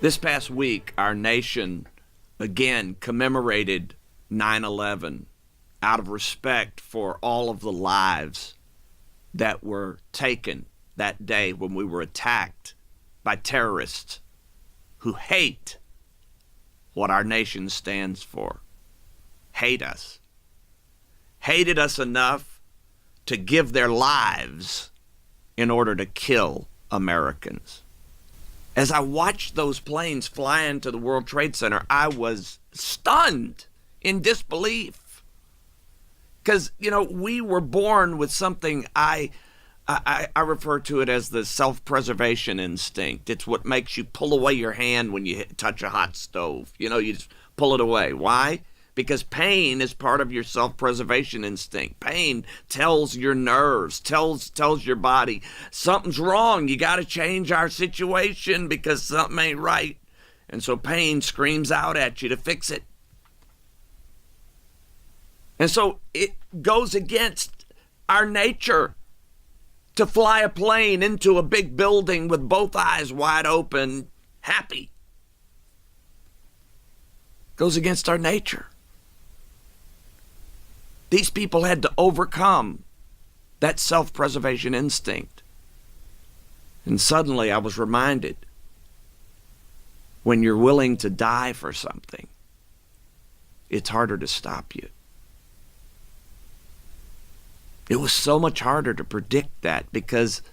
This past week, our nation again commemorated 9/11 out of respect for all of the lives that were taken that day when we were attacked by terrorists who hate what our nation stands for. Hate us. Hated us enough to give their lives in order to kill Americans. As I watched those planes fly into the World Trade Center, I was stunned in disbelief. Because, we were born with something I refer to it as the self-preservation instinct. It's what makes you pull away your hand when you touch a hot stove. You just pull it away. Why? Because pain is part of your self-preservation instinct. Pain tells your nerves, tells your body, something's wrong. You got to change our situation because something ain't right. And so pain screams out at you to fix it. And so it goes against our nature to fly a plane into a big building with both eyes wide open, happy. Goes against our nature. These people had to overcome that self-preservation instinct. And suddenly I was reminded, when you're willing to die for something, it's harder to stop you. It was so much harder to predict that because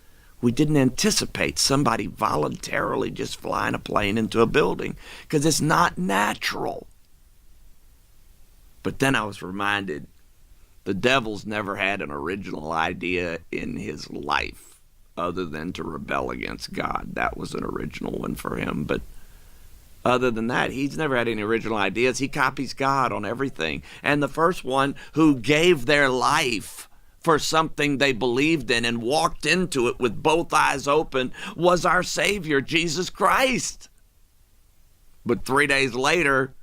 we didn't anticipate somebody voluntarily just flying a plane into a building because it's not natural. But then I was reminded, the devil's never had an original idea in his life other than to rebel against God. That was an original one for him. But other than that, he's never had any original ideas. He copies God on everything. And the first one who gave their life for something they believed in and walked into it with both eyes open was our Savior, Jesus Christ. But 3 days later,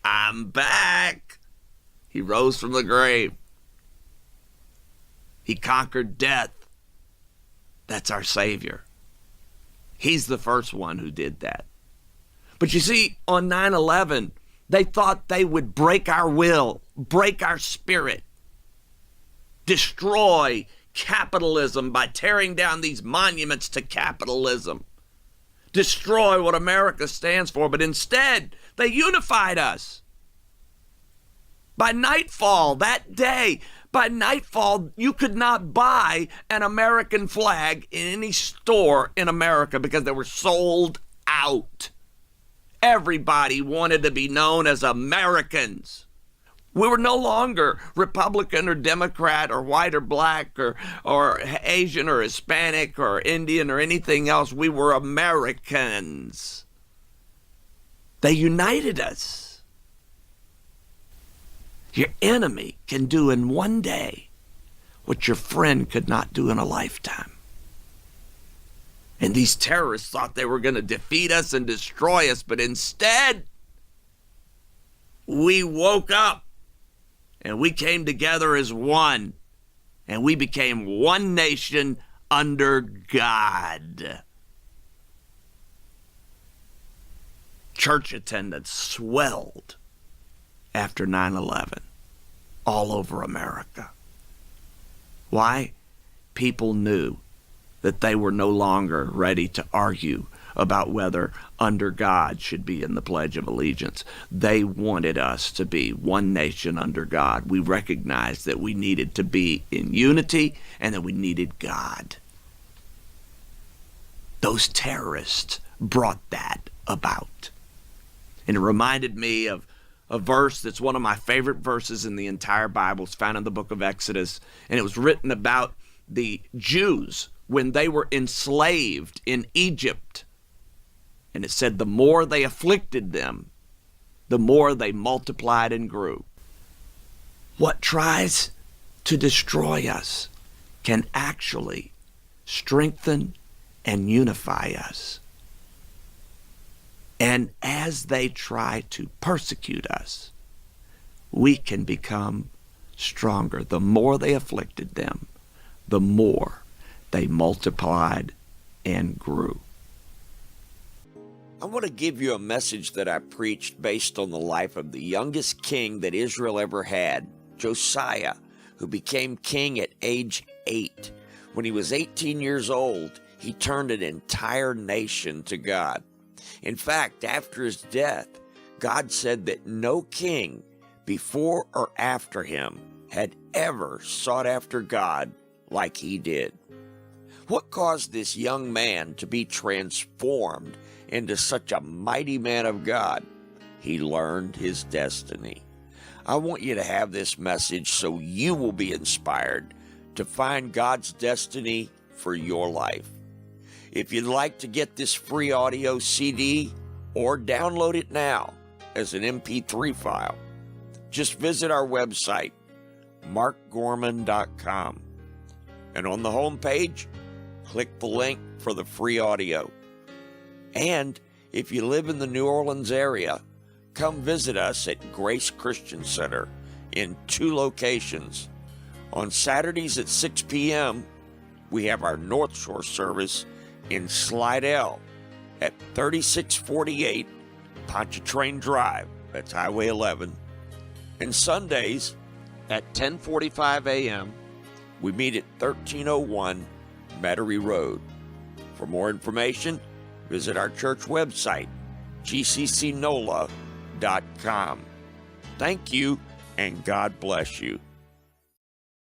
I'm back. He rose from the grave. He conquered death. That's our Savior. He's the first one who did that. But you see, on 9/11, they thought they would break our will, break our spirit, destroy capitalism by tearing down these monuments to capitalism, destroy what America stands for. But instead, they unified us. By nightfall that day, you could not buy an American flag in any store in America because they were sold out. Everybody wanted to be known as Americans. We were no longer Republican or Democrat or white or black or Asian or Hispanic or Indian or anything else. We were Americans. They united us. Your enemy can do in one day what your friend could not do in a lifetime. And these terrorists thought they were going to defeat us and destroy us, but instead, we woke up and we came together as one, and we became one nation under God. Church attendance swelled after 9/11 all over America. Why? People knew that they were no longer ready to argue about whether under God should be in the Pledge of Allegiance. They wanted us to be one nation under God. We recognized that we needed to be in unity and that we needed God. Those terrorists brought that about. And it reminded me of a verse that's one of my favorite verses in the entire Bible. It's found in the book of Exodus, and it was written about the Jews when they were enslaved in Egypt. And it said, the more they afflicted them, the more they multiplied and grew. What tries to destroy us can actually strengthen and unify us. And as they try to persecute us, we can become stronger. The more they afflicted them, the more they multiplied and grew. I want to give you a message that I preached based on the life of the youngest king that Israel ever had, Josiah, who became king at age 8. When he was 18 years old, he turned an entire nation to God. In fact, after his death, God said that no king before or after him had ever sought after God like he did. What caused this young man to be transformed into such a mighty man of God? He learned his destiny. I want you to have this message so you will be inspired to find God's destiny for your life. If you'd like to get this free audio CD or download it now as an MP3 file, just visit our website, markgorman.com. And on the home page, click the link for the free audio. And if you live in the New Orleans area, come visit us at Grace Christian Center in 2 locations. On Saturdays at 6 p.m., we have our North Shore service in Slidell at 3648 Pontchartrain Drive, that's Highway 11. And Sundays at 10:45 a.m., we meet at 1301 Metairie Road. For more information, visit our church website, gccnola.com. Thank you, and God bless you.